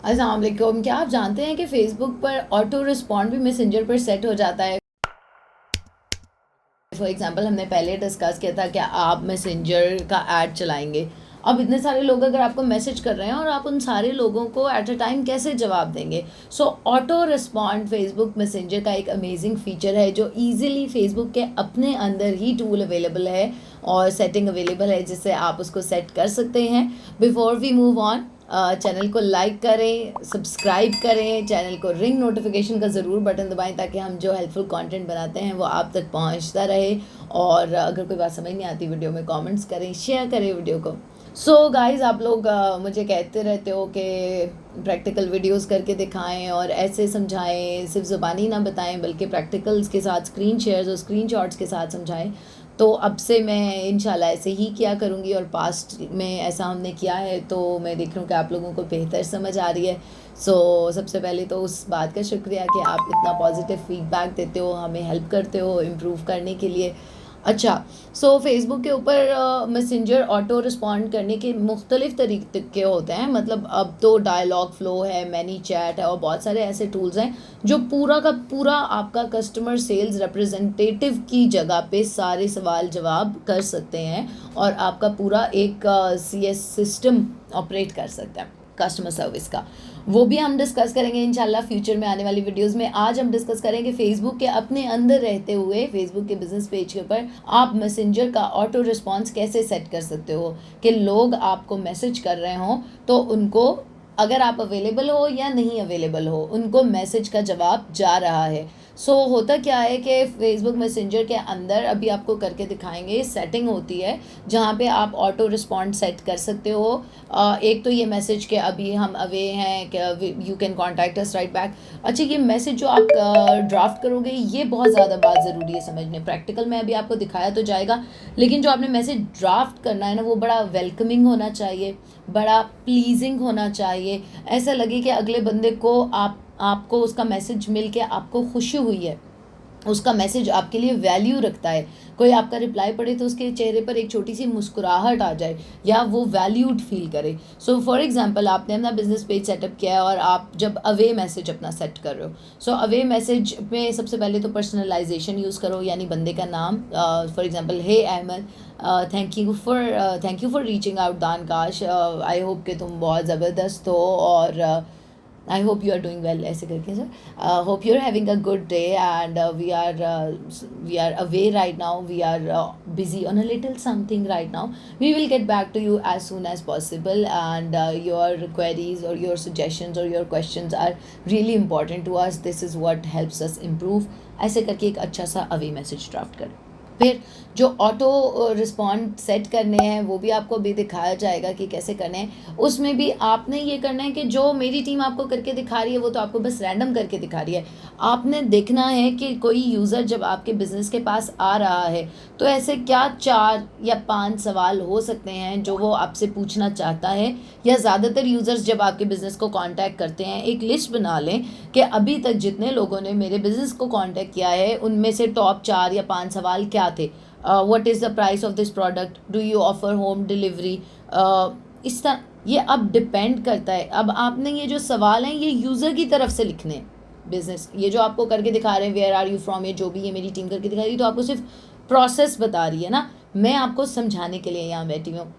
अस्सलाम वालेकुम। क्या आप जानते हैं कि फ़ेसबुक पर ऑटो रिस्पॉन्ड भी मैसेंजर पर सेट हो जाता है? फॉर एग्जांपल हमने पहले डिस्कस किया था कि आप मैसेंजर का ऐड चलाएंगे। अब इतने सारे लोग अगर आपको मैसेज कर रहे हैं और आप उन सारे लोगों को एट अ टाइम कैसे जवाब देंगे? सो ऑटो रिस्पॉन्ड फेसबुक मैसेंजर का एक अमेजिंग फीचर है जो इजीली फेसबुक के अपने अंदर ही टूल अवेलेबल है और सेटिंग अवेलेबल है जिससे आप उसको सेट कर सकते हैं। Before we move on, channel को लाइक करें, सब्सक्राइब करें, चैनल को रिंग नोटिफिकेशन का ज़रूर बटन दबाएं ताकि हम जो हेल्पफुल कंटेंट बनाते हैं वो आप तक पहुंचता रहे। और अगर कोई बात समझ नहीं आती वीडियो में कमेंट्स करें, शेयर करें वीडियो को। सो गाइस, आप लोग मुझे कहते रहते हो कि प्रैक्टिकल वीडियोस करके दिखाएं और ऐसे समझाएं, सिर्फ ज़ुबानी ना बताएं बल्कि प्रैक्टिकल्स के साथ स्क्रीन शेयर्स और स्क्रीन शॉट्स के साथ समझाएं। तो अब से मैं इंशाल्लाह ऐसे ही किया करूँगी और पास्ट में ऐसा हमने किया है तो मैं देख रहा हूँ कि आप लोगों को बेहतर समझ आ रही है। सबसे पहले तो उस बात का शुक्रिया कि आप इतना पॉजिटिव फीडबैक देते हो, हमें हेल्प करते हो इम्प्रूव करने के लिए। अच्छा, फेसबुक के ऊपर मैसेंजर ऑटो रिस्पॉन्ड करने के मुख्तलिफ तरीके होते हैं। मतलब अब तो डायलॉग फ़्लो है, मैनी चैट है और बहुत सारे ऐसे टूल्स हैं जो पूरा का पूरा आपका कस्टमर सेल्स रिप्रेजेंटेटिव की जगह पे सारे सवाल जवाब कर सकते हैं और आपका पूरा एक CS सिस्टम ऑपरेट कर सकता है कस्टमर सर्विस का। वो भी हम डिस्कस करेंगे इंशाल्लाह फ्यूचर में आने वाली वीडियोस में। आज हम डिस्कस करेंगे फेसबुक के अपने अंदर रहते हुए फेसबुक के बिजनेस पेज के ऊपर आप मैसेंजर का ऑटो रिस्पॉन्स कैसे सेट कर सकते हो कि लोग आपको मैसेज कर रहे हों तो उनको, अगर आप अवेलेबल हो या नहीं अवेलेबल हो, उनको मैसेज का जवाब जा रहा है। होता क्या है कि फेसबुक मैसेंजर के अंदर अभी आपको करके दिखाएंगे सेटिंग होती है जहाँ पे आप ऑटो रिस्पॉन्ड सेट कर सकते हो। एक तो ये मैसेज के अभी हम अवे हैं कि you can contact us right back. अच्छा, ये मैसेज जो आप ड्राफ्ट करोगे ये बहुत ज़्यादा बात ज़रूरी है समझने। प्रैक्टिकल में अभी आपको दिखाया तो जाएगा, लेकिन जो आपने मैसेज ड्राफ्ट करना है ना वो बड़ा वेलकमिंग होना चाहिए, बड़ा प्लीजिंग होना चाहिए। ऐसा लगे कि अगले बंदे को आपको उसका मैसेज मिल के आपको खुशी हुई है, उसका मैसेज आपके लिए वैल्यू रखता है। कोई आपका रिप्लाई पढ़े तो उसके चेहरे पर एक छोटी सी मुस्कुराहट आ जाए या वो वैल्यूड फील करे। फॉर एग्जांपल आपने अपना बिजनेस पेज सेटअप किया है और आप जब अवे मैसेज अपना सेट कर रहे हो, अवे मैसेज में सबसे पहले तो पर्सनलाइजेशन यूज़ करो, यानी बंदे का नाम। For example, hey Ahmed, thank you for reaching out दान काश, आई होप कि तुम बहुत ज़बरदस्त हो और I hope you are doing well, ऐसे करके sir. Hope you are having a good day and we are away right now, we are busy on a little something right now. We will get back to you as soon as possible and your queries or your suggestions or your questions are really important to us. This is what helps us improve. ऐसे करके एक अच्छा सा away message draft करें। फिर जो auto respond set करने हैं वो भी आपको अभी दिखाया जाएगा कि कैसे करने हैं। उसमें भी आपने ये करना है कि जो मेरी टीम आपको करके दिखा रही है वो तो आपको बस रैंडम करके दिखा रही है। आपने देखना है कि कोई यूज़र जब आपके बिज़नेस के पास आ रहा है तो ऐसे क्या 4 या 5 सवाल हो सकते हैं जो वो आपसे पूछना चाहता है। या ज़्यादातर यूज़र्स जब आपके बिज़नेस को कांटेक्ट करते हैं, एक लिस्ट बना लें कि अभी तक जितने लोगों ने मेरे बिज़नेस को कांटेक्ट किया है उनमें से टॉप 4 या 5 सवाल क्या थे। What is the price of this product, do you offer home delivery. इस तरह ये अब डिपेंड करता है। अब आपने ये जो सवाल हैं ये यूज़र की तरफ से लिखने हैं। बिज़नेस ये जो आपको करके दिखा रहे हैं, वेयर आर यू फ्रॉम, ये जो भी ये मेरी टीम करके दिखा रही है तो आपको सिर्फ प्रोसेस बता रही है ना, मैं आपको समझाने के लिए यहाँ बैठी हूँ।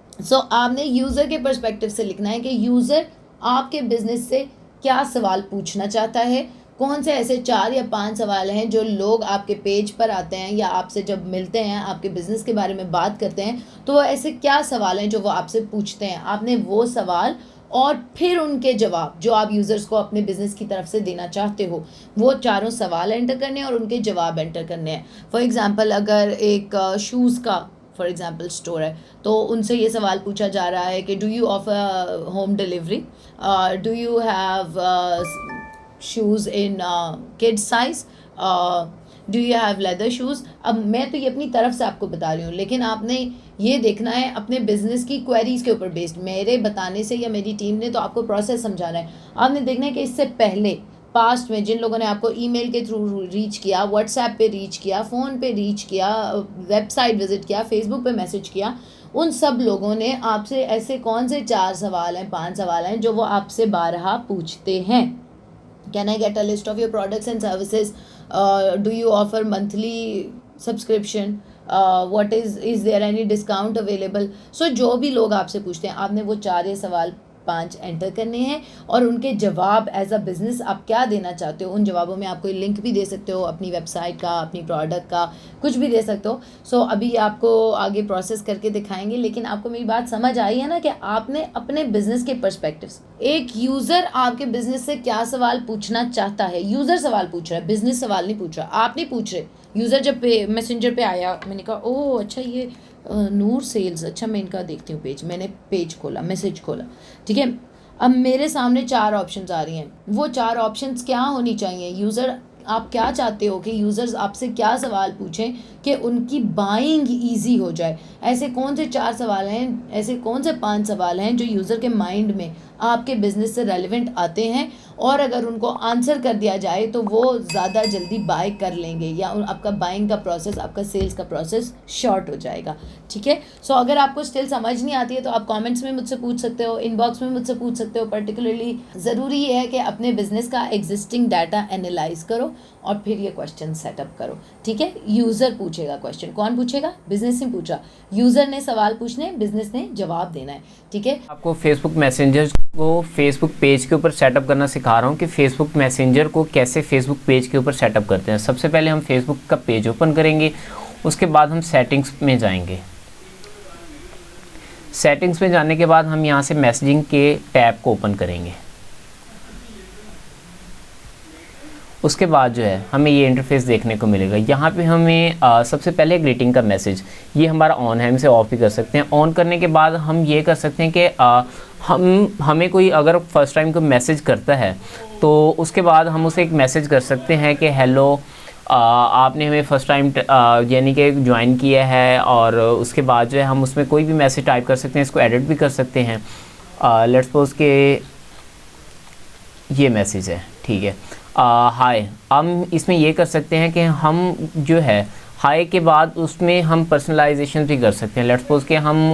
आपने यूज़र के पर्सपेक्टिव से लिखना है कि यूज़र आपके बिज़नेस से क्या सवाल पूछना चाहता है। कौन से ऐसे 4 या 5 सवाल हैं जो लोग आपके पेज पर आते हैं या आपसे जब मिलते हैं, आपके बिज़नेस के बारे में बात करते हैं तो वो ऐसे क्या सवाल हैं जो वो आपसे पूछते हैं। आपने वो सवाल और फिर उनके जवाब जो आप यूज़र्स को अपने बिज़नेस की तरफ से देना चाहते हो, वो चारों सवाल एंटर करने हैं और उनके जवाब एंटर करने हैं। फॉर एग्ज़ाम्पल, अगर एक शूज़ का फॉर एग्ज़ाम्पल स्टोर है तो उनसे ये सवाल पूछा जा रहा है कि do you offer home delivery, do you have shoes in kid size, do you have leather shoes. अब मैं तो ये अपनी तरफ से आपको बता रही हूँ, लेकिन आपने ये देखना है अपने बिज़नेस की क्वेरीज़ के ऊपर बेस्ड। मेरे बताने से या मेरी टीम ने तो आपको प्रोसेस समझाना है। आपने देखना है कि इससे पहले पास्ट में जिन लोगों ने आपको ईमेल के थ्रू रीच किया, व्हाट्सएप पे रीच किया, फ़ोन पे रीच किया, वेबसाइट विज़िट किया, फेसबुक पे मैसेज किया, उन सब लोगों ने आपसे ऐसे कौन से 4 सवाल हैं, 5 सवाल हैं जो वो आपसे बारहा पूछते हैं। Can I get a list of your products and services, do you offer monthly subscription, what is there any discount available. So जो भी लोग आपसे पूछते हैं, आपने वो 4 सवाल 5 एंटर करने हैं और उनके जवाब एज अ बिज़नेस आप क्या देना चाहते हो, उन जवाबों में आप कोई लिंक भी दे सकते हो अपनी वेबसाइट का, अपनी प्रोडक्ट का, कुछ भी दे सकते हो। सो अभी आपको आगे प्रोसेस करके दिखाएंगे, लेकिन आपको मेरी बात समझ आई है ना कि आपने अपने बिजनेस के पर्सपेक्टिव से, एक यूज़र आपके बिजनेस से क्या सवाल पूछना चाहता है, यूज़र सवाल पूछ रहा है, बिजनेस सवाल नहीं पूछ रहा, आप नहीं पूछ रहे। यूज़र जब मैसेंजर पे आया, मैंने कहा ओह अच्छा ये नूर सेल्स, अच्छा मैं इनका देखती हूँ पेज, मैंने पेज खोला, मैसेज खोला, ठीक है। अब मेरे सामने 4 ऑप्शंस आ रही हैं, वो 4 ऑप्शंस क्या होनी चाहिए, यूज़र आप क्या चाहते हो कि यूज़र्स आपसे क्या सवाल पूछें कि उनकी बाइंग ईजी हो जाए। ऐसे कौन से 4 सवाल हैं, ऐसे कौन से 5 सवाल हैं जो यूज़र के माइंड में आपके बिज़नेस से रेलिवेंट आते हैं, और अगर उनको आंसर कर दिया जाए तो वो ज़्यादा जल्दी बाय कर लेंगे, या आपका बाइंग का प्रोसेस, आपका सेल्स का प्रोसेस शॉर्ट हो जाएगा, ठीक है। सो अगर आपको स्टिल समझ नहीं आती है तो आप कमेंट्स में मुझसे पूछ सकते हो, इनबॉक्स में मुझसे पूछ सकते हो। पर्टिकुलरली ज़रूरी है कि अपने बिजनेस का एग्जिस्टिंग डाटा एनालाइज करो और फिर ये क्वेश्चन सेटअप करो, ठीक है। यूज़र पूछेगा क्वेश्चन, कौन पूछेगा, बिजनेस ने पूछा, यूज़र ने सवाल पूछने, बिजनेस ने जवाब देना है, ठीक है। आपको फेसबुक मैसेंजर को फेसबुक पेज के ऊपर सेटअप करना सिखा रहा हूँ कि फेसबुक मैसेंजर को कैसे फेसबुक पेज के ऊपर सेटअप करते हैं। सबसे पहले हम फेसबुक का पेज ओपन करेंगे, उसके बाद हम सेटिंग्स में जाएंगे। सेटिंग्स में जाने के बाद हम यहाँ से मैसेजिंग के टैब को ओपन करेंगे। उसके बाद जो है हमें ये इंटरफेस देखने को मिलेगा। यहाँ पे हमें सबसे पहले ग्रीटिंग का मैसेज, ये हमारा ऑन है, हम इसे ऑफ भी कर सकते हैं। ऑन करने के बाद हम ये कर सकते हैं कि हमें कोई अगर फर्स्ट टाइम को मैसेज करता है तो उसके बाद हम उसे एक मैसेज कर सकते हैं कि हेलो, आपने हमें फ़र्स्ट टाइम यानी कि ज्वाइन किया है, और उसके बाद जो है हम उसमें कोई भी मैसेज टाइप कर सकते हैं, इसको एडिट भी कर सकते हैं। लेट्स सपोज के ये मैसेज है, ठीक है, हाय। हम इसमें ये कर सकते हैं कि हम जो है हाय के बाद उसमें हम पर्सनलाइजेशन भी कर सकते हैं। लेट्स सपोज कि हम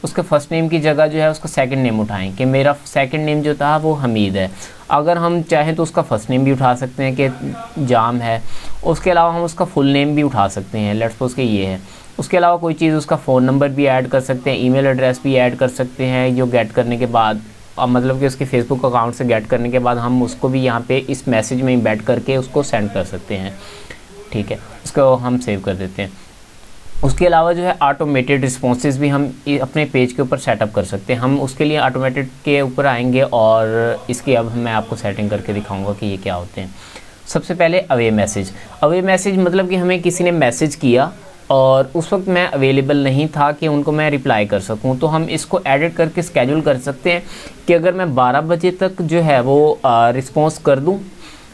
उसके फर्स्ट नेम की जगह जो है उसका सेकंड नेम उठाएं कि मेरा सेकंड नेम जो था वो हमीद है। अगर हम चाहें तो उसका फर्स्ट नेम भी उठा सकते हैं कि जाम है। उसके अलावा हम उसका फुल नेम भी उठा सकते हैं, लेट्स सपोज कि ये है। उसके अलावा कोई चीज़, उसका फ़ोन नंबर भी ऐड कर सकते हैं, ईमेल एड्रेस भी ऐड कर सकते हैं, जो गेट करने के बाद मतलब कि उसके फेसबुक अकाउंट से गेट करने के बाद हम उसको भी यहाँ पे इस मैसेज में इम्बेड करके उसको सेंड कर सकते हैं, ठीक है। उसको हम सेव कर देते हैं। उसके अलावा जो है ऑटोमेटेड रिस्पॉन्सेज भी हम अपने पेज के ऊपर सेटअप कर सकते हैं। हम उसके लिए ऑटोमेटेड के ऊपर आएंगे और इसकी अब मैं आपको सेटिंग करके दिखाऊंगा कि ये क्या होते हैं। सबसे पहले अवे मैसेज। अवे मैसेज मतलब कि हमें किसी ने मैसेज किया और उस वक्त मैं अवेलेबल नहीं था कि उनको मैं रिप्लाई कर सकूं, तो हम इसको एडिट करके स्केड्यूल कर सकते हैं कि अगर मैं 12 बजे तक जो है वो रिस्पॉन्स कर दूं,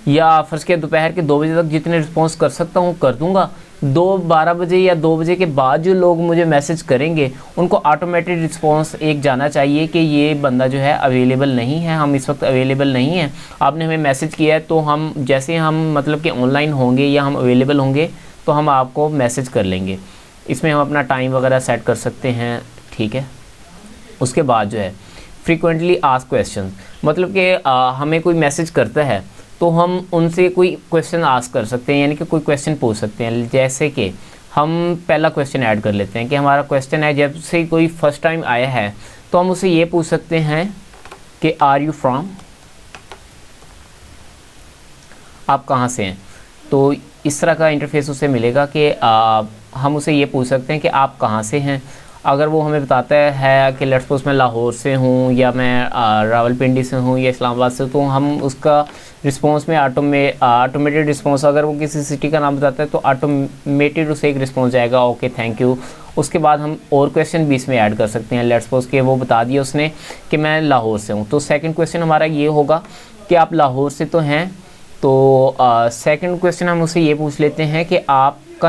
या फ़र्ज़ के दोपहर के 2 बजे तक जितने रिस्पॉन्स कर सकता हूँ कर दूँगा। 12 बजे या 2 बजे के बाद जो लोग मुझे मैसेज करेंगे उनको ऑटोमेटेड रिस्पॉन्स एक जाना चाहिए कि ये बंदा जो है अवेलेबल नहीं है, हम इस वक्त अवेलेबल नहीं हैं। आपने हमें मैसेज किया है तो हम जैसे हम मतलब कि ऑनलाइन होंगे या हम अवेलेबल होंगे तो हम आपको मैसेज कर लेंगे। इसमें हम अपना टाइम वगैरह सेट कर सकते हैं, ठीक है। उसके बाद जो है फ्रीक्वेंटली आस्क क्वेश्चन, मतलब कि हमें कोई मैसेज करता है तो हम उनसे कोई क्वेश्चन आस्क कर सकते हैं, यानी कि कोई क्वेश्चन पूछ सकते हैं। जैसे कि हम पहला क्वेश्चन ऐड कर लेते हैं कि हमारा क्वेश्चन है, जब से कोई फर्स्ट टाइम आया है तो हम उसे ये पूछ सकते हैं कि आर यू फ्रॉम, आप कहाँ से हैं। तो इस तरह का इंटरफेस उसे मिलेगा कि हम उसे ये पूछ सकते हैं कि आप कहाँ से हैं। अगर वो हमें बताता है कि लेट्स सपोज मैं लाहौर से हूँ, या मैं रावलपिंडी से हूँ, या इस्लामाबाद से, तो हम उसका रिस्पांस में ऑटोमेटेड रिस्पांस, अगर वो किसी सिटी का नाम बताता है तो ऑटोमेटेड उसे एक रिस्पांस जाएगा, ओके थैंक यू। उसके बाद हम और क्वेश्चन भी इसमें ऐड कर सकते हैं। लेट्स सपोज कि वो बता दिया उसने कि मैं लाहौर से हूँ, तो सेकेंड क्वेश्चन हमारा ये होगा कि आप लाहौर से तो हैं, तो सेकंड क्वेश्चन हम उससे ये पूछ लेते हैं कि आपका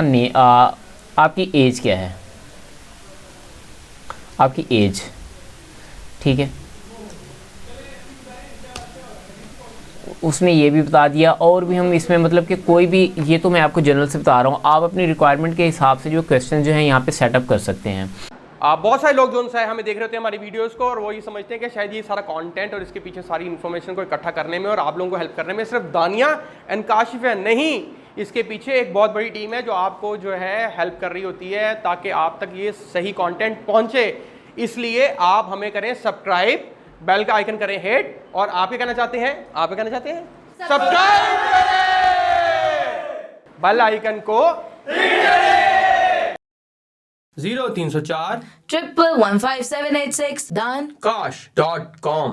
आपकी एज क्या है, आपकी एज, ठीक है। उसने ये भी बता दिया। और भी हम इसमें मतलब कि कोई भी, ये तो मैं आपको जनरल से बता रहा हूँ, आप अपनी रिक्वायरमेंट के हिसाब से जो क्वेश्चन जो है यहाँ पे सेटअप कर सकते हैं। बहुत सारे लोग जो है हमें देख रहे होते हैं हमारी वीडियोस को, और वो ये समझते हैं कि शायद ये सारा कंटेंट और इसके पीछे सारी इन्फॉर्मेशन को इकट्ठा करने में और आप लोगों को हेल्प करने में सिर्फ दानिया एंड काशिफ है। नहीं, इसके पीछे एक बहुत बड़ी टीम है जो आपको जो है हेल्प कर रही होती है ताकि आप तक ये सही कंटेंट पहुंचे। इसलिए आप हमें करें सब्सक्राइब, बेल का आइकन करें हिट, और आप क्या कहना चाहते हैं? आप क्या कहना चाहते हैं? सब्सक्राइब करें, बेल आइकन को 0304 1115786 done kash.com